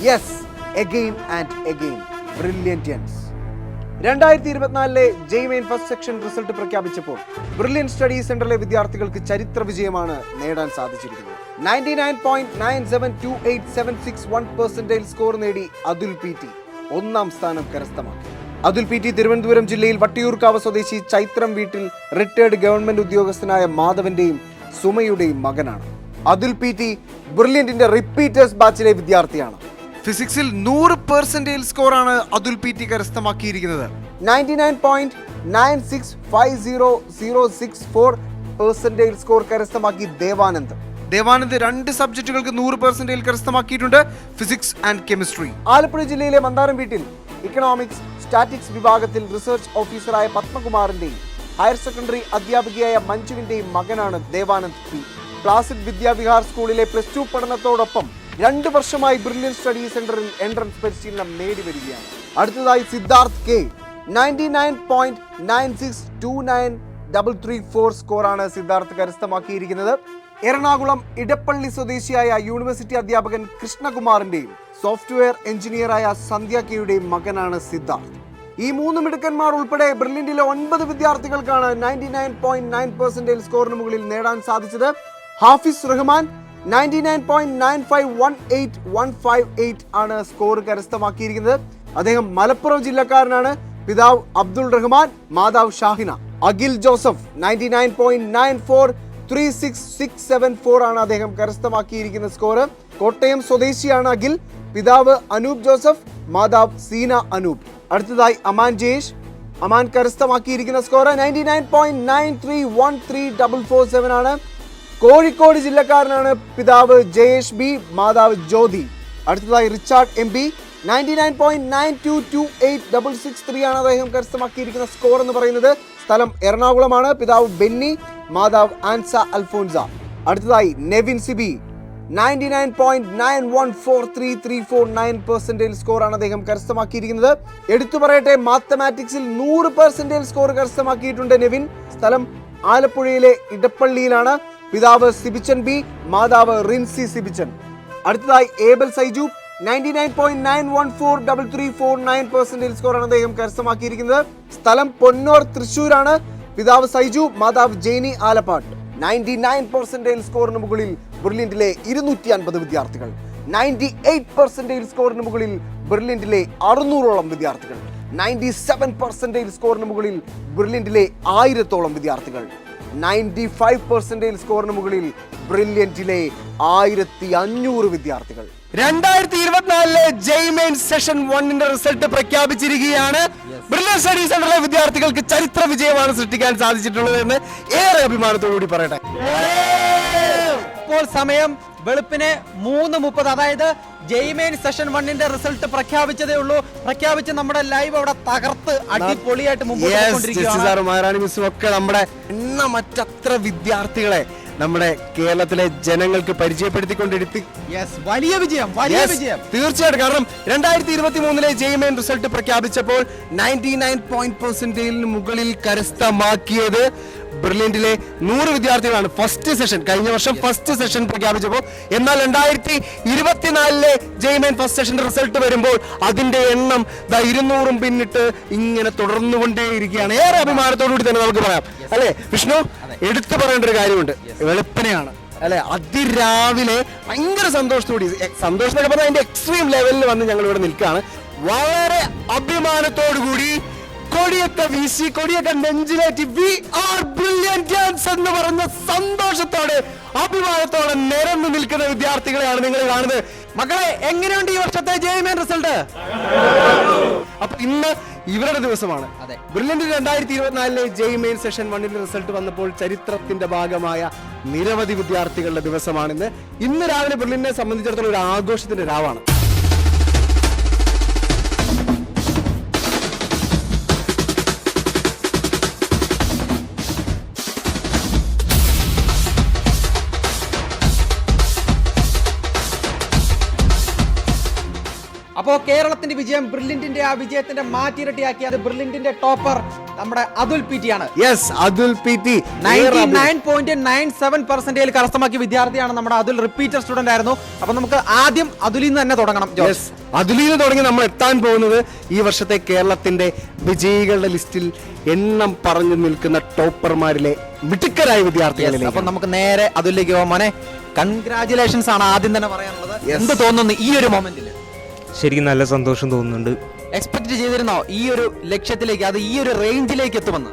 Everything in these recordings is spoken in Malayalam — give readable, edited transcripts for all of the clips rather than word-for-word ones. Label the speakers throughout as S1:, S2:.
S1: Yes, again and again brilliance. 2024 JEE Main first section result പ്രഖ്യാപിച്ചപ്പോൾ ബ്രില്യൻ സ്റ്റഡി സെന്ററിലെ വിദ്യാർത്ഥികൾക്ക് ചരിത്ര വിജയമാണ് നേടാൻ സാധിച്ചിരിക്കുന്നത്. 99.972876 സ്കോർ നേടി അതുൽ PT ഒന്നാം സ്ഥാനം കരസ്ഥമാക്കി. അതുൽ PT തിരുവനന്തപുരം ജില്ലയിൽ വട്ടിയൂർക്കാവ് സ്വദേശി ചൈത്രം വീട്ടിൽ റിട്ടയർഡ് ഗവൺമെന്റ് ഉദ്യോഗസ്ഥനായ മാധവന്റെയും സുമയുടെയും മകനാണ്. അതുൽ PT ബ്രില്യന്റിന്റെ റിപ്പീറ്റേഴ്സ് ബാച്ചിലെ വിദ്യാർത്ഥിയാണ്. ഫിസിക്സിൽ 100% സ്കോറാണ് അതുൽ PT കരസ്ഥമാക്കിയിരിക്കുന്നത്. 99.965064% സ്കോർ കരസ്ഥമാക്കി ദേവാനന്ദ്. 2 സബ്ജക്റ്റുകൾക്ക് 100% കരസ്ഥമാക്കിയിട്ടുണ്ട്, ഫിസിക്സ് ആൻഡ് കെമിസ്ട്രി. ആലപ്പുഴ ജില്ലയിലെ മന്ദാരം വീട്ടിൽ ഇക്കണോമിക്സ് സ്റ്റാറ്റിക്സ് വിഭാഗത്തിൽ റിസർച്ച് ഓഫീസറായ പത്മകുമാറിന്റെയും ഹയർ സെക്കൻഡറി അധ്യാപികയായ മഞ്ജുവിന്റെയും മകനാണ് ദേവാനന്ദ് P. പ്ലാസിഡ് വിദ്യാവിഹാർ സ്കൂളിലെ +2 പഠനത്തോടൊപ്പം 2 വർഷമായി ബ്രില്യൻ സ്റ്റഡി സെന്ററിൽ എൻട്രൻസ് പരിശീലനം നേടി വരികയാണ്. അടുത്തതായി സിദ്ധാർത്ഥ് K. 99.962934 സ്കോറാണ് സിദ്ധാർത്ഥ് കരസ്ഥമാക്കിയിരിക്കുന്നത്. എറണാകുളം ഇടപ്പള്ളി സ്വദേശിയായ യൂണിവേഴ്സിറ്റി അധ്യാപകൻ കൃഷ്ണകുമാറിന്റെയും സോഫ്റ്റ്വെയർ എഞ്ചിനീയറായ സന്ധ്യ കെയുടെയും മകനാണ് സിദ്ധാർത്ഥ്. ഈ 3 മിടുക്കന്മാർ ഉൾപ്പെടെ ബ്രില്യന്റിലെ 9 വിദ്യാർത്ഥികൾക്കാണ് 99.9% സ്കോറിന് മുകളിൽ നേടാൻ സാധിച്ചത്. ഹാഫിസ് റഹ്മാൻ 99.9518158 ആണ് സ്കോർ കരസ്ഥമാക്കിയിരിക്കുന്നത്. അദ്ദേഹം മലപ്പുറം ജില്ലക്കാരനാണ്. പിതാവ് അബ്ദുൾ റഹ്മാൻ, മാതാവ് ഷാഹിന. അഖിൽ ജോസഫ് 99.9436674 ആണ് അദ്ദേഹം കരസ്ഥമാക്കിയിരിക്കുന്ന സ്കോർ. കോട്ടയം സ്വദേശിയാണ് അഖിൽ. പിതാവ് അനൂപ് ജോസഫ്, മാതാവ് സീന അനൂപ്. അടുത്തതായി അമാൻ ജയേഷ്. അമാൻ കരസ്ഥമാക്കിയിരിക്കുന്ന സ്കോർ 99.93134447 ആണ്. കോഴിക്കോട് ജില്ലക്കാരനാണ്. പിതാവ് ജയേഷ് B, മാതാവ് ജ്യോതി. അടുത്തതായി റിച്ചാർഡ് MB. 99.92286663 ആണ് അദ്ദേഹം കരസ്ഥമാക്കിയിരിക്കുന്ന സ്കോർ എന്ന് പറയുന്നത്. സ്ഥലം എറണാകുളമാണ്. പിതാവ് ബെന്നി, മാതാവ് ആൻസ അൽഫോൻസ. അടുത്തതായി നെവിൻ സിബി. 99.914334 സ്കോറാണ് അദ്ദേഹം കരസ്ഥമാക്കിയിരിക്കുന്നത്. എടുത്തു പറയട്ടെ, മാത്തമാറ്റിക്സിൽ 100% സ്കോർ കരസ്ഥമാക്കിയിട്ടുണ്ട് നെവിൻ. സ്ഥലം ആലപ്പുഴയിലെ ഇടപ്പള്ളിയിലാണ്. പിതാവ് സിബിച്ചൻ B, മാതാവ് റിൻസി സിബിച്ചൻ. അടുത്തതായി ഏബൽ സൈജു. 99.914334 സ്കോറാണ് അദ്ദേഹം കരസ്ഥമാക്കിയിരിക്കുന്നത്. സ്ഥലം പൊന്നോർ തൃശ്ശൂരാണ്. പിതാവ് സൈജു, മാതാവ് ജെയ്നി ആലപ്പാട്ട്. 99% സ്കോറിന് മുകളിൽ ബ്രില്യന്റിലെ 250 വിദ്യാർത്ഥികൾ. 98% സ്കോറിന് മുകളിൽ ബ്രില്യന്റിലെ 600ഓളം വിദ്യാർത്ഥികൾ. 97% സ്കോറിന് മുകളിൽ ബ്രില്യന്റിലെ 1000ഓളം വിദ്യാർത്ഥികൾ. 95% സ്കോറിന് മുകളിൽ ബ്രില്യന്റിലെ 1500 വിദ്യാർത്ഥികൾ.
S2: 2024 ജെയ്മെയിൻ സെഷൻ 1 റിസൾട്ട് പ്രഖ്യാപിച്ചിരിക്കുകയാണ്. ബ്രില്യൻ സ്റ്റഡി സെന്ററിലെ വിദ്യാർത്ഥികൾക്ക് ചരിത്ര വിജയമാണ് സൃഷ്ടിക്കാൻ സാധിച്ചിട്ടുള്ളത് എന്ന് ഏറെ അഭിമാനത്തോടുകൂടി പറയട്ടെ.
S3: ഇപ്പോൾ സമയം വെളുപ്പിന് 3:30. അതായത് ജെയ്മെയിൻ സെഷൻ 1 റിസൾട്ട് പ്രഖ്യാപിച്ചതേ ഉള്ളൂ. പ്രഖ്യാപിച്ച് നമ്മുടെ ലൈവ് അവിടെ തകർത്ത് അടിപൊളിയായിട്ട്
S2: ഒക്കെ നമ്മുടെ എണ്ണമറ്റത്ര വിദ്യാർത്ഥികളെ നമ്മുടെ കേരളത്തിലെ ജനങ്ങൾക്ക് പരിചയപ്പെടുത്തിക്കൊണ്ടിരുത്തി.
S3: വലിയ വിജയം.
S2: തീർച്ചയായിട്ടും. കാരണം 2023 ജെയ്മെയിൻ റിസൾട്ട് പ്രഖ്യാപിച്ചപ്പോൾ 99% മുകളിൽ കരസ്ഥമാക്കിയത് ബ്രില്യന്റിലെ 100 വിദ്യാർത്ഥികളാണ്. ഫസ്റ്റ് സെഷൻ, കഴിഞ്ഞ വർഷം ഫസ്റ്റ് സെഷൻ പ്രഖ്യാപിച്ചപ്പോൾ. എന്നാൽ 2024 ജെയ്മെയിൻ ഫസ്റ്റ് സെഷന്റെ റിസൾട്ട് വരുമ്പോൾ അതിന്റെ എണ്ണം 200 പിന്നിട്ട് ഇങ്ങനെ തുടർന്നുകൊണ്ടേയിരിക്കുകയാണ്. ഏറെ അഭിമാനത്തോടുകൂടി തന്നെ നമുക്ക് പറയാം, അല്ലെ വിഷ്ണു? എടുത്തു പറയേണ്ട ഒരു കാര്യമുണ്ട്, വെളുപ്പിനെയാണ് അല്ലെ, അതിരാവിലെ ഭയങ്കര സന്തോഷത്തോടി, സന്തോഷം എന്നൊക്കെ പറഞ്ഞാൽ അതിന്റെ എക്സ്ട്രീം ലെവലിൽ വന്ന് ഞങ്ങൾ ഇവിടെ നിൽക്കുകയാണ്. വളരെ അഭിമാനത്തോടുകൂടി കൊടിയൊക്കെ വീശി, കൊടിയൊക്കെ നെഞ്ചിലേറ്റി വി ആർ ബ്രില്യന്റ്സ് എന്ന് പറഞ്ഞ സന്തോഷത്തോടെ, അഭിമാനത്തോടെ നിരന്നു നിൽക്കുന്ന വിദ്യാർത്ഥികളെയാണ് നിങ്ങൾ കാണുന്നത്. മക്കളെ, എങ്ങനെയുണ്ട് ഈ വർഷത്തെ ജെയ്മെയിൻ റിസൾട്ട്? അപ്പൊ ഇന്ന് ഇവരുടെ ദിവസമാണ്. ബ്രില്യന്റ് 2024 ജെയ്മെയിൻ സെഷൻ 1 റിസൾട്ട് വന്നപ്പോൾ ചരിത്രത്തിന്റെ ഭാഗമായ നിരവധി വിദ്യാർത്ഥികളുടെ ദിവസമാണിന്ന്. ഇന്ന് രാവിലെ ബ്രില്യന്റിനെ സംബന്ധിച്ചിടത്തോളം ഒരു ആഘോഷത്തിന്റെ രാവാണ്.
S3: അപ്പോൾ കേരളത്തിന്റെ വിജയം ബ്രില്യന്റിന്റെ ആ വിജയത്തിന്റെ മാറ്റിരട്ടിയാക്കിയത് ബ്രില്യന്റിന്റെ ടോപ്പർ നമ്മുടെ അതുൽ പി ടി ആണ്.
S2: യെസ്, അതുൽ പി ടി
S3: 99.97% കരസ്ഥമാക്കിയ വിദ്യാർത്ഥിയാണ് നമ്മുടെ അതുൽ. റിപ്പീറ്റർ സ്റ്റുഡന്റ് ആയിരുന്നു. അപ്പൊ നമുക്ക് ആദ്യം അതുലിൽ നിന്ന് തന്നെ തുടങ്ങണം.
S2: അതുലിൽ നിന്ന് തുടങ്ങി നമ്മൾ എത്താൻ പോകുന്നത് ഈ വർഷത്തെ കേരളത്തിന്റെ വിജയികളുടെ ലിസ്റ്റിൽ എണ്ണം പറഞ്ഞു നിൽക്കുന്ന ടോപ്പർമാരിലെ മിടുക്കരായ വിദ്യാർത്ഥികളിലേക്ക്.
S3: അപ്പൊ നമുക്ക് നേരെ അതുലിലേക്ക് പോകാം. മോനെ, കൺഗ്രാചുലേഷൻസ് ആണ് ആദ്യം തന്നെ പറയാനുള്ളത്. എന്ത് തോന്നുന്നു ഈ ഒരു മൊമെന്റിൽ?
S4: ശരിക്കും നല്ല സന്തോഷം തോന്നുന്നുണ്ട്.
S3: എക്സ്പെക്ട് ചെയ്തിരുന്നോ ഈ ഒരു ലക്ഷ്യത്തിലേക്ക്, അത് ഈ ഒരു റേഞ്ചിലേക്ക് എത്തുമെന്ന്?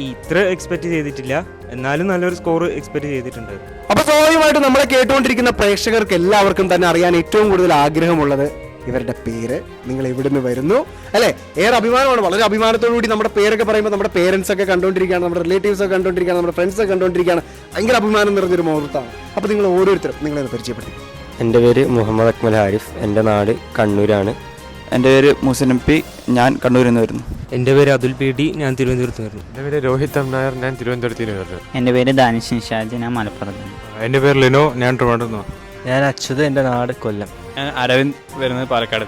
S4: ഇത്ര എക്സ്പെക്ട് ചെയ്തിട്ടില്ല, എന്നാലും നല്ലൊരു സ്കോർ എക്സ്പെക്ട് ചെയ്തിട്ടുണ്ട്.
S2: അപ്പൊ സ്വാഭാവികമായിട്ട് നമ്മളെ കേട്ടുകൊണ്ടിരിക്കുന്ന പ്രേക്ഷകർക്ക് എല്ലാവർക്കും തന്നെ അറിയാൻ ഏറ്റവും കൂടുതൽ ആഗ്രഹമുള്ളത് ഇവരുടെ പേര്, നിങ്ങൾ എവിടുന്ന് വരുന്നു, അല്ലെ? ഏറെ അഭിമാനമാണ്. വളരെ അഭിമാനത്തോടു കൂടി നമ്മുടെ പേരൊക്കെ പറയുമ്പോൾ നമ്മുടെ പേരൻസ് ഒക്കെ കണ്ടുകൊണ്ടിരിക്കുകയാണ്, നമ്മുടെ റിലേറ്റീവ്സ് ഒക്കെ കണ്ടുകൊണ്ടിരിക്കുകയാണ്, നമ്മുടെ ഫ്രണ്ട്സ് ഒക്കെ കണ്ടുകൊണ്ടിരിക്കുകയാണ്. ഭയങ്കര അഭിമാനം നിറഞ്ഞൊരു മുഹൂർത്തമാണ്. അപ്പൊ നിങ്ങൾ ഓരോരുത്തരും നിങ്ങളെ പരിചയപ്പെടുത്തി.
S5: എൻ്റെ പേര് മുഹമ്മദ് അക്മൽ ഹാരിഫ്, എൻ്റെ നാട് കണ്ണൂരാണ്.
S6: എൻ്റെ പേര് മുഹസിൻ എം പി, ഞാൻ കണ്ണൂരിൽ നിന്ന് വരുന്നു.
S4: എൻ്റെ പേര് അതുൽ പി ടി, ഞാൻ തിരുവനന്തപുരത്ത് വരുന്നു.
S7: എൻ്റെ പേര് രോഹിത് എം നായർ, ഞാൻ തിരുവനന്തപുരത്ത് നിന്ന് വരുന്നു.
S8: എൻ്റെ പേര് ദാനിഷ് നിഷാജ്, ഞാൻ മലപ്പുറത്ത്.
S7: എൻ്റെ പേര് ലിനോ, ഞാൻ ട്രിവാൻഡ്രം.
S4: ഞാൻ അച്യുത്, എൻ്റെ നാട് കൊല്ലം.
S6: അരവിന്ദ്, വരുന്നത് പാലക്കാട്.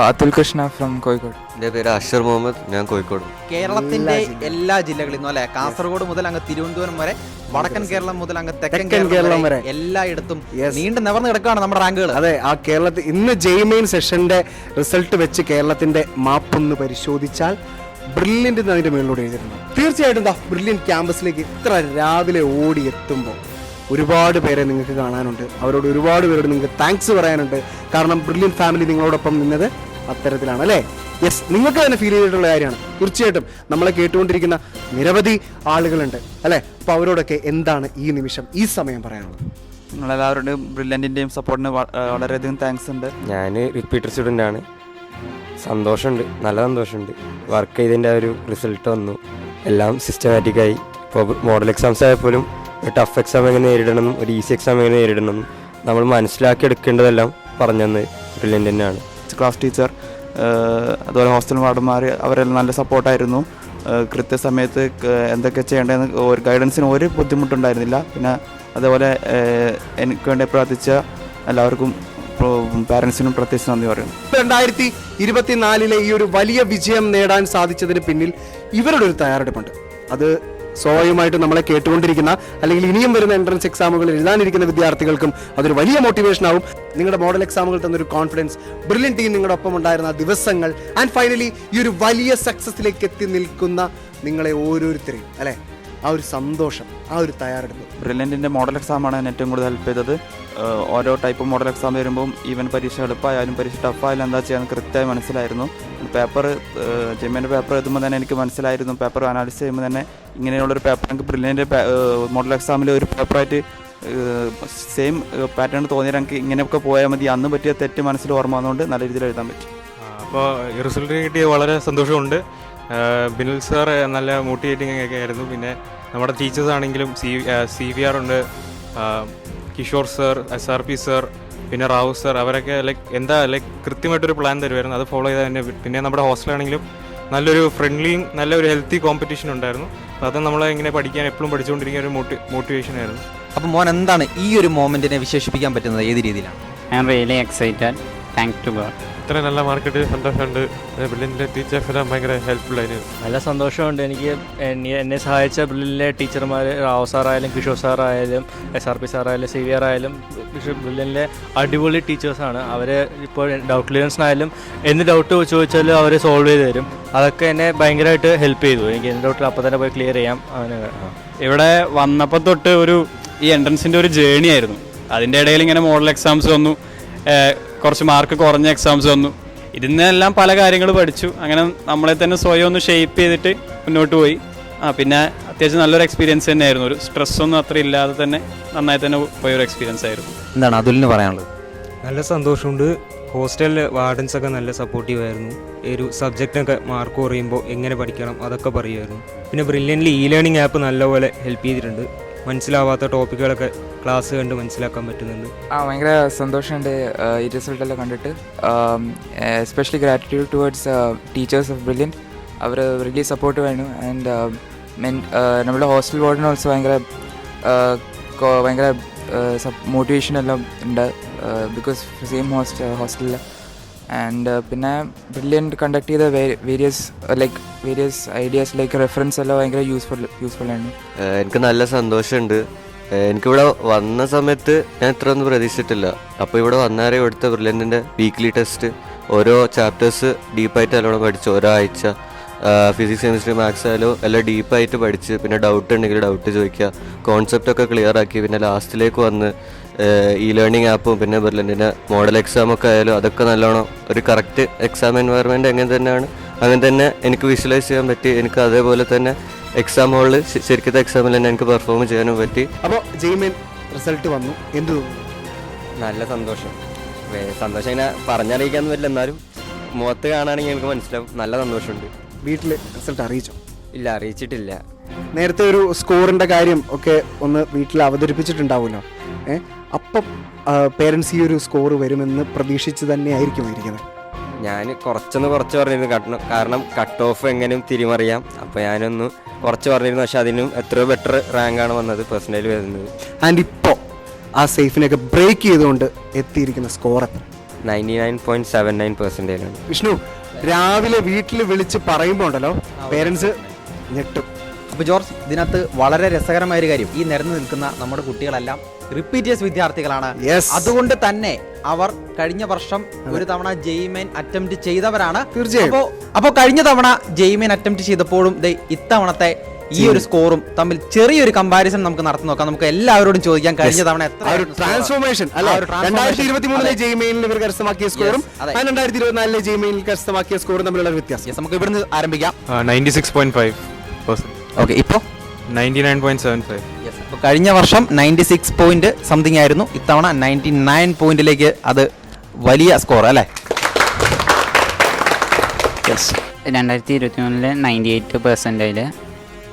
S9: അതുൽ കൃഷ്ണ ഫ്രം കോഴിക്കോട്.
S5: എൻ്റെ പേര് അഷർ മുഹമ്മദ്, ഞാൻ കോഴിക്കോട്.
S3: കേരളത്തിന്റെ എല്ലാ ജില്ലകളിൽ നിന്നും, അല്ലെ, കാസർഗോഡ് മുതൽ അങ്ങ് തിരുവനന്തപുരം വരെ, വടക്കൻ കേരളം മുതൽ അങ്ങ് തെക്കൻ കേരളം വരെ എല്ലായിടത്തും നീണ്ടു നിവർന്ന് കിടക്കുകയാണ് നമ്മുടെ റാങ്കുകൾ.
S2: അതെ, ആ കേരളത്തിൽ ഇന്ന് ജെയ്മെയിൻ സെഷന്റെ റിസൾട്ട് വെച്ച് കേരളത്തിന്റെ മാപ്പൊന്ന് പരിശോധിച്ചാൽ ബ്രില്യന്റ് അതിന്റെ മേളിലൂടെ എഴുതിയിട്ടുണ്ട്. തീർച്ചയായിട്ടും ബ്രില്യന്റ് ക്യാമ്പസിലേക്ക് ഇത്ര രാവിലെ ഓടി എത്തുമ്പോൾ ഒരുപാട് പേരെ നിങ്ങൾക്ക് കാണാനുണ്ട്. അവരോട് ഒരുപാട് പേരോട് നിങ്ങൾക്ക് താങ്ക്സ് പറയാനുണ്ട്. കാരണം ബ്രില്യന്റ് ഫാമിലി നിങ്ങളോടൊപ്പം നിന്നത് അത്തരത്തിലാണ്, അല്ലേ? യെസ്, നിങ്ങൾക്ക് തന്നെ ഫീൽ ചെയ്തിട്ടുള്ള കാര്യമാണ്. തീർച്ചയായിട്ടും നമ്മളെ കേട്ടുകൊണ്ടിരിക്കുന്ന നിരവധി ആളുകളുണ്ട്, അല്ലേ? അപ്പോൾ അവരോടൊക്കെ എന്താണ് ഈ നിമിഷം, ഈ സമയം പറയാനുള്ളത്?
S6: നിങ്ങളെല്ലാവരുടെയും ബ്രില്യൻറ്റിൻ്റെയും സപ്പോർട്ടിന് വളരെയധികം താങ്ക്സ് ഉണ്ട്.
S5: ഞാൻ റിപ്പീറ്റർ സ്റ്റുഡൻ്റ് ആണ്. സന്തോഷമുണ്ട്, നല്ല സന്തോഷമുണ്ട്. വർക്ക് ചെയ്തതിൻ്റെ ഒരു റിസൾട്ട് വന്നു, എല്ലാം സിസ്റ്റമാറ്റിക്കായി. ഇപ്പോൾ മോഡൽ എക്സാംസ് ആയപ്പോലും ഒരു ടഫ് എക്സാം എങ്ങനെ നേരിടണം, ഒരു ഈസി എക്സാം എങ്ങനെ നേരിടണം, നമ്മൾ മനസ്സിലാക്കി എടുക്കേണ്ടതെല്ലാം പറഞ്ഞെന്ന് ബ്രില്യൻ്റ് തന്നെയാണ്.
S6: ക്ലാസ് ടീച്ചർ, അതുപോലെ ഹോസ്റ്റൽ വാർഡന്മാർ, അവരെല്ലാം നല്ല സപ്പോർട്ടായിരുന്നു. കൃത്യസമയത്ത് എന്തൊക്കെ ചെയ്യേണ്ടതെന്ന് ഒരു ഗൈഡൻസിന് ഒരു ബുദ്ധിമുട്ടുണ്ടായിരുന്നില്ല. പിന്നെ അതേപോലെ എനിക്ക് വേണ്ടി പ്രാർത്ഥിച്ച എല്ലാവർക്കും പാരൻസിനും പ്രത്യേകിച്ച് നന്ദി പറയുന്നു.
S2: 2024 ഈ ഒരു വലിയ വിജയം നേടാൻ സാധിച്ചതിന് പിന്നിൽ ഇവരുടെ ഒരു തയ്യാറെടുപ്പുണ്ട്. അത് സ്വാഭാവികമായിട്ടും നമ്മളെ കേട്ടുകൊണ്ടിരിക്കുന്ന അല്ലെങ്കിൽ ഇനിയും വരുന്ന എൻട്രൻസ് എക്സാമുകൾ എഴുതാനിരിക്കുന്ന വിദ്യാർത്ഥികൾക്കും അതൊരു വലിയ മോട്ടിവേഷൻ ആവും. നിങ്ങളുടെ മോഡൽ എക്സാമുകൾ തന്നൊരു കോൺഫിഡൻസ്, ബ്രില്യന്റ് ടീം നിങ്ങളുടെ ഒപ്പം ഉണ്ടായിരുന്ന ദിവസങ്ങൾ, ആൻഡ് ഫൈനലി ഈ ഒരു വലിയ സക്സസിലേക്ക് എത്തി നിൽക്കുന്ന നിങ്ങളെ ഓരോരുത്തരെയും, അല്ലേ, ആ ഒരു സന്തോഷം, ആ ഒരു തയ്യാറെടുപ്പ്.
S6: ബ്രില്യൻറ്റിൻ്റെ മോഡൽ എക്സാമാണ് എന്നെ ഏറ്റവും കൂടുതൽ ഹെൽപ്പ് ചെയ്തത്. ഓരോ ടൈപ്പ് മോഡൽ എക്സാം വരുമ്പം ഈവൻ പരീക്ഷ എളുപ്പമായാലും പരീക്ഷ ടഫായാലും എന്താ ചെയ്യാന്ന് കൃത്യമായി മനസ്സിലായിരുന്നു. പേപ്പർ ജെമിൻ്റെ പേപ്പർ എഴുതുമ്പോൾ തന്നെ എനിക്ക് മനസ്സിലായിരുന്നു. പേപ്പർ അനാലിസിസ് ചെയ്യുമ്പോൾ തന്നെ ഇങ്ങനെയുള്ളൊരു പേപ്പർ എനിക്ക് ബ്രില്യൻറ്റ് മോഡൽ എക്സാമിൽ ഒരു പേപ്പറായിട്ട് സെയിം പാറ്റേൺ തോന്നിയാൽ എനിക്ക് ഇങ്ങനെയൊക്കെ പോയാൽ മതി, അന്ന് പറ്റിയ തെറ്റ് മനസ്സിൽ ഓർമ്മ വന്നുകൊണ്ട് നല്ല രീതിയിൽ എഴുതാൻ പറ്റി.
S7: അപ്പോൾ ഈ റിസൾട്ട് കിട്ടിയ വളരെ സന്തോഷമുണ്ട്. ബിനിൽ സാർ നല്ല മോട്ടിവേറ്റിംഗ് ഒക്കെ ആയിരുന്നു. പിന്നെ നമ്മുടെ ടീച്ചേഴ്സ് ആണെങ്കിലും CVR ഉണ്ട്, കിഷോർ സർ, SRP സർ, പിന്നെ റാവു സർ, അവരൊക്കെ കൃത്യമായിട്ടൊരു പ്ലാൻ തരുമായിരുന്നു. അത് ഫോളോ ചെയ്താൽ തന്നെ. പിന്നെ നമ്മുടെ ഹോസ്റ്റലാണെങ്കിലും നല്ലൊരു ഫ്രണ്ട്ലിയും നല്ലൊരു ഹെൽത്തി കോമ്പറ്റീഷൻ ഉണ്ടായിരുന്നു. അപ്പോൾ അത് നമ്മളെ ഇങ്ങനെ പഠിക്കാൻ എപ്പോഴും പഠിച്ചുകൊണ്ടിരിക്കുന്ന ഒരു മോട്ടിവേഷൻ ആയിരുന്നു.
S3: അപ്പം മോൻ എന്താണ് ഈ ഒരു മൊമെന്റിനെ വിശേഷിപ്പിക്കാൻ പറ്റുന്നത്, ഏത് രീതിയിലാണ്?
S8: I am really excited, thank to god.
S7: ഇത്ര നല്ല മാർക്കറ്റ് സന്തോഷമുണ്ട്. ബ്രില്യൻറ്റിലെ ടീച്ചേഴ്സ് എല്ലാം ഭയങ്കര ഹെൽപ്ഫുൾ ആയിരുന്നു.
S4: നല്ല സന്തോഷമുണ്ട്. എനിക്ക് എന്നെ സഹായിച്ച ബ്രില്യൻറ്റിലെ ടീച്ചർമാർ, റാവു സാറായാലും കിഷോർ സാറായാലും SRP സാറായാലും CVR ആയാലും ബ്രില്യൻറ്റിലെ അടിപൊളി ടീച്ചേഴ്സാണ്. അവർ ഇപ്പോൾ ഡൗട്ട് ക്ലിയറൻസിനായാലും എന്ത് ഡൗട്ട് ചോദിച്ചാലും അവർ സോൾവ് ചെയ്ത് തരും. അതൊക്കെ എന്നെ ഭയങ്കരമായിട്ട് ഹെൽപ്പ് ചെയ്തു. എനിക്ക് എന്ത് ഡൗട്ടിൽ അപ്പോൾ തന്നെ പോയി ക്ലിയർ ചെയ്യാം. അങ്ങനെ
S10: ഇവിടെ വന്നപ്പോൾ തൊട്ട് ഈ എൻട്രൻസിൻ്റെ ഒരു ജേണി ആയിരുന്നു. അതിൻ്റെ ഇടയിൽ ഇങ്ങനെ മോഡൽ എക്സാംസ് വന്നു, കുറച്ച് മാർക്ക് കുറഞ്ഞ എക്സാംസ് വന്നു. ഇതിന്നെല്ലാം പല കാര്യങ്ങൾ പഠിച്ചു. അങ്ങനെ നമ്മളെ തന്നെ സ്വയം ഒന്ന് ഷേപ്പ് ചെയ്തിട്ട് മുന്നോട്ട് പോയി. പിന്നെ അത്യാവശ്യം നല്ലൊരു എക്സ്പീരിയൻസ് തന്നെയായിരുന്നു. ഒരു സ്ട്രെസ്സൊന്നും അത്ര ഇല്ലാതെ തന്നെ നന്നായി തന്നെ പോയൊരു എക്സ്പീരിയൻസ് ആയിരുന്നു.
S3: എന്താണ് അതുലിന് പറയാനുള്ളത്?
S4: നല്ല സന്തോഷമുണ്ട്. ഹോസ്റ്റലിൽ വാർഡൻസൊക്കെ നല്ല സപ്പോർട്ടീവ് ആയിരുന്നു. ഒരു സബ്ജക്റ്റിനൊക്കെ മാർക്ക് കുറയുമ്പോൾ എങ്ങനെ പഠിക്കണം അതൊക്കെ പറയുമായിരുന്നു. പിന്നെ ബ്രില്യൻ്റിൽ ലേണിംഗ് ആപ്പ് നല്ലപോലെ ഹെൽപ്പ് ചെയ്തിട്ടുണ്ട്. മനസ്സിലാവാത്ത ടോപ്പിക്കുകളൊക്കെ ക്ലാസ് കണ്ട് മനസ്സിലാക്കാൻ പറ്റുന്നുണ്ട്.
S9: ഭയങ്കര സന്തോഷമുണ്ട് ഈ റിസൾട്ടെല്ലാം കണ്ടിട്ട്. Especially gratitude towards teachers of Brilliant. അവർ റിയലി സപ്പോർട്ടീവ് ആയിരുന്നു. ആൻഡ് നമ്മുടെ ഹോസ്റ്റൽ വാർഡിന് ഓൾസോ ഭയങ്കര മോട്ടിവേഷൻ എല്ലാം ഉണ്ട്. ബിക്കോസ് സെയിം ഹോസ്റ്റലിൽ ആൻഡ് പിന്നെ ബ്രില്യൻറ്റ് കണ്ടക്ട് ചെയ്ത വേരിയസ് ഐഡിയാസ് ലൈക്ക് റെഫറൻസ് എല്ലാം ഭയങ്കര യൂസ്ഫുൾ ആണ്.
S5: എനിക്ക് നല്ല സന്തോഷമുണ്ട്. എനിക്കിവിടെ വന്ന സമയത്ത് ഞാൻ ഇത്ര ഒന്നും പ്രതീക്ഷിച്ചിട്ടില്ല. അപ്പോൾ ഇവിടെ വന്നേരെ ഇവിടുത്തെ ബ്രില്യൻറ്റിൻ്റെ വീക്ക്ലി ടെസ്റ്റ് ഓരോ ചാപ്റ്റേഴ്സ് ഡീപ്പായിട്ട് നല്ലോണം പഠിച്ചു. ഒരാഴ്ച ഫിസിക്സ് കെമിസ്ട്രി മാത്സ് ആയാലും എല്ലാം ഡീപ്പായിട്ട് പഠിച്ച്, പിന്നെ ഡൗട്ട് ഉണ്ടെങ്കിൽ ഡൗട്ട് ചോദിക്കുക, കോൺസെപ്റ്റൊക്കെ ക്ലിയർ ആക്കി. പിന്നെ ലാസ്റ്റിലേക്ക് വന്ന് ഇ ലേണിംഗ് ആപ്പും പിന്നെ ബ്രില്യൻറ്റിൻ്റെ മോഡൽ എക്സാമൊക്കെ ആയാലും അതൊക്കെ നല്ലോണം ഒരു കറക്റ്റ് എക്സാം എൻവയറമെൻറ്റ് അങ്ങനെ തന്നെയാണ്, അങ്ങനെ തന്നെ എനിക്ക് വിഷ്വലൈസ് ചെയ്യാൻ പറ്റി. എനിക്ക് അതേപോലെ തന്നെ എക്സാം ഹോളിൽ ശരിക്കത്തെ എക്സാമിൽ തന്നെ എനിക്ക് പെർഫോം ചെയ്യാനും പറ്റി.
S2: അപ്പോൾ ജെയ്മെയിൻ റിസൾട്ട് വന്നു, എന്ത് തോന്നുന്നു?
S5: നല്ല സന്തോഷം. സന്തോഷം ഇങ്ങനെ പറഞ്ഞറിയിക്കാന്ന് പറ്റില്ല, എന്നാലും മുഖത്ത് കാണുകയാണെങ്കിൽ എനിക്ക് മനസ്സിലാവും. നല്ല സന്തോഷമുണ്ട്.
S2: വീട്ടിൽ റിസൾട്ട് അറിയിച്ചോ?
S5: ഇല്ല, അറിയിച്ചിട്ടില്ല.
S2: നേരത്തെ ഒരു സ്കോറിൻ്റെ കാര്യം ഒക്കെ ഒന്ന് വീട്ടിൽ അവതരിപ്പിച്ചിട്ടുണ്ടാവുമല്ലോ. അപ്പം പേരൻസ് ഈ ഒരു സ്കോർ വരുമെന്ന് പ്രതീക്ഷിച്ച് തന്നെ ആയിരിക്കും ഇരിക്കുന്നത്.
S5: ഞാൻ കുറച്ച് പറഞ്ഞിരുന്നു, കാരണം കട്ട് ഓഫ് എങ്ങനെയും തിരിമറിയാം. അപ്പോൾ ഞാനൊന്ന് കുറച്ച് പറഞ്ഞിരുന്നു, പക്ഷെ അതിനും എത്രയോ ബെറ്റർ റാങ്കാണ് വന്നത്, പേഴ്സണലി വരുന്നത്.
S2: ആൻഡ് ഇപ്പോൾ ആ സേഫിനെയൊക്കെ ബ്രേക്ക് ചെയ്തുകൊണ്ട് എത്തിയിരിക്കുന്ന സ്കോർ എത്ര?
S5: 99.79% ആണ്.
S2: വിഷ്ണു, രാവിലെ വീട്ടിൽ വിളിച്ച് പറയുമ്പോൾ ഉണ്ടല്ലോ പേരൻസ് ഞെട്ടും.
S3: അപ്പോൾ ജോർജ്, ഇതിനകത്ത് വളരെ രസകരമായ ഒരു കാര്യം, ഈ നിരന്ന് നിൽക്കുന്ന നമ്മുടെ കുട്ടികളെല്ലാം റിപ്പീറ്റിയസ് വിദ്യാർത്ഥികളാണ്. അതുകൊണ്ട് തന്നെ അവർ കഴിഞ്ഞ വർഷം ഒരു തവണ ജെയ്മെയിൻ അറ്റംപ്റ്റ് ചെയ്തവരാണ്.
S2: തീർച്ചയായും.
S3: അപ്പോൾ കഴിഞ്ഞ തവണ ജെയ്മെയിൻ അറ്റംപ്റ്റ് ചെയ്തപ്പോഴും ഇത്തവണത്തെ ഈ ഒരു സ്കോറും തമ്മിൽ ചെറിയൊരു കമ്പാരിസൺ നമുക്ക് നടത്തി നോക്കാം. നമുക്ക് എല്ലാവരോടും ചോദിക്കാം, കഴിഞ്ഞ തവണ എത്ര
S2: ട്രാൻസ്ഫോർമേഷൻ 2023 ജെയ്മെയിനിൽ ഇവർ കരസ്ഥമാക്കിയ സ്കോറും 2024 ജെയ്മെയിനിൽ കരസ്ഥമാക്കിയ സ്കോറും തമ്മിലുള്ള വ്യത്യാസം
S3: നമുക്ക് ഇവിടുന്ന് ആരംഭിക്കാം.
S7: 96.5%.
S3: ഓക്കെ, ഇപ്പോൾ
S7: 99.75.
S3: അപ്പോൾ കഴിഞ്ഞ വർഷം 96 പോയിന്റ് സംതിങ് ആയിരുന്നു, ഇത്തവണ 99 പോയിന്റിലേക്ക് അത് വലിയ സ്കോർ അല്ലേ?
S8: 2023 98%,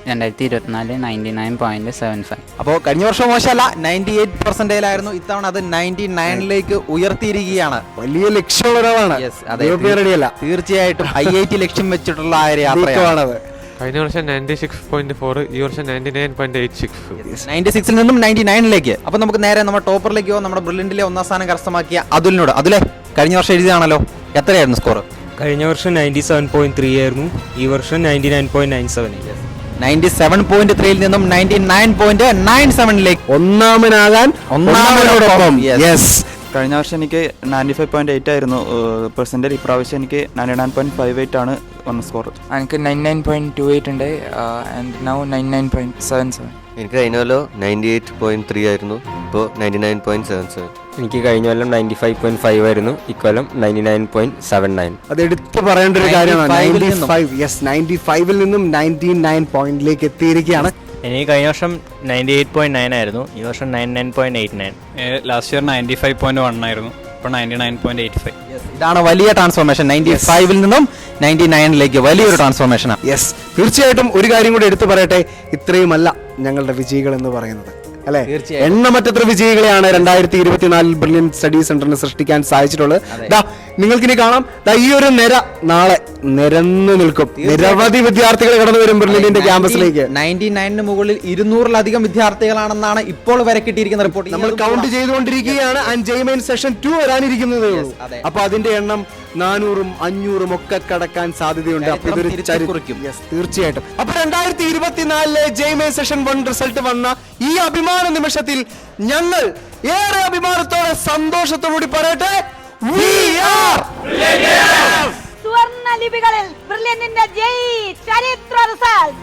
S8: 2024 99.75.
S3: അപ്പോൾ കഴിഞ്ഞ വർഷം മോശമല്ല, 98% ആയിരുന്നു, ഇത്തവണ അത് 99ലേക്ക് ഉയർത്തിയിരിക്കുകയാണ്.
S2: വലിയ ലക്ഷ്യമുള്ള ഒരാളാണ്.
S3: തീർച്ചയായിട്ടും IIT ലക്ഷ്യം വെച്ചിട്ടുള്ള ആ ഒരു യാത്രയാണ്.
S7: കഴിഞ്ഞ വർഷം 96.4, ഈ വർഷം 99.86.
S3: 96ൽ നിന്നും 99ലേക്ക്. അപ്പോൾ നമുക്ക് നേരെ നമ്മുടെ ടോപ്പറിലേക്ക് പോകാം. നമ്മുടെ ബ്രില്യൻറ്റിലെ ഒന്നാം സ്ഥാനം കരസ്ഥമാക്കിയ അതുലിനോട്. അതുലേ, കഴിഞ്ഞ വർഷം എഴുതിയതാണല്ലോ, എത്രയായിരുന്നു സ്കോർ?
S4: കഴിഞ്ഞ വർഷം 97.3 ആയിരുന്നു, ഈ വർഷം 99.97.
S3: 97.3ൽ നിന്നും 99.97ലേക്ക്
S2: ഒന്നാമനാകാൻ ഒന്നാമനോടൊപ്പം.
S6: കഴിഞ്ഞ വർഷം എനിക്ക് 95.8 ആയിരുന്നു പെർസെൻറ്റേജ്. ഇപ്രാവശ്യം എനിക്ക് 99.58 ആണ് വന്ന സ്കോർ.
S9: എനിക്ക് 99.28 ഉണ്ട് ആൻഡ് നൗ 99.77.
S5: എനിക്ക് കഴിഞ്ഞ കൊല്ലം 98.3 ആയിരുന്നു, ഇപ്പോൾ 99.77. എനിക്ക് കഴിഞ്ഞ കൊല്ലം 95.5 ആയിരുന്നു, ഇക്കൊല്ലം 99.79.
S2: അത് എടുത്തു പറയേണ്ട ഒരു കാര്യമാണ്. 95ൽ നിന്നും 99 പോയിന്റിലേക്ക് എത്തിയിരിക്കുകയാണ്.
S4: എനിക്ക് കഴിഞ്ഞ വർഷം 98.9 ആയിരുന്നു, ഈ വർഷം 99.89.
S10: ലാസ്റ്റ് ഇയർ 95.1 ആയിരുന്നു, ഇപ്പോൾ 99.85.
S3: ഇതാണ് വലിയ ട്രാൻസ്ഫോർമേഷൻ. 95ൽ നിന്നും 99ലേക്ക് വലിയൊരു ട്രാൻസ്ഫോർമേഷനാണ്.
S2: തീർച്ചയായിട്ടും ഒരു കാര്യം കൂടി എടുത്തു പറയട്ടെ, ഇത്രയുമല്ല ഞങ്ങളുടെ വിജയികൾ എന്ന് പറയുന്നത്, അല്ലെ? എണ്ണമറ്റത്ര വിജയികളെയാണ് 2024 ബ്രില്യൻ സ്റ്റഡി സെന്ററിന് സൃഷ്ടിക്കാൻ സാധിച്ചിട്ടുള്ളത്. നിങ്ങൾക്കിനി കാണാം, ഈ ഒരു നിര നാളെ നിരന്നു നിൽക്കും. നിരവധി വിദ്യാർത്ഥികൾ കടന്നു വരും ബ്രില്യന്റിന്റെ ക്യാമ്പസിലേക്ക്.
S3: 99ന് മുകളിൽ 200-ലധികം വിദ്യാർത്ഥികളാണെന്നാണ് ഇപ്പോൾ വരെ കിട്ടിയിരിക്കുന്ന റിപ്പോർട്ട്.
S2: നമ്മൾ കൗണ്ട് ചെയ്തുകൊണ്ടിരിക്കുകയാണ്. ആൻഡ് ജെയ്മെയിൻ സെഷൻ 2 വരാനിരിക്കുന്നതേ ഉള്ളൂ. അപ്പൊ അതിന്റെ എണ്ണം 400-ഉം 500-ഉം ഒക്കെ കടക്കാൻ സാധ്യതയുണ്ട്. തീർച്ചയായിട്ടും. അപ്പൊ 2024 ജെയ്മെയിൻ സെഷൻ 1 റിസൾട്ട് വന്ന ഈ അഭിമാന നിമിഷത്തിൽ ഞങ്ങൾ ഏറെ അഭിമാനത്തോടെ സന്തോഷത്തോടുകൂടി പറയട്ടെ,
S11: സുവർണ്ണ ലിപികളിൽ ബ്രില്യന്റിന്റെ ജയ് ചരിത്ര റിസൾട്ട്.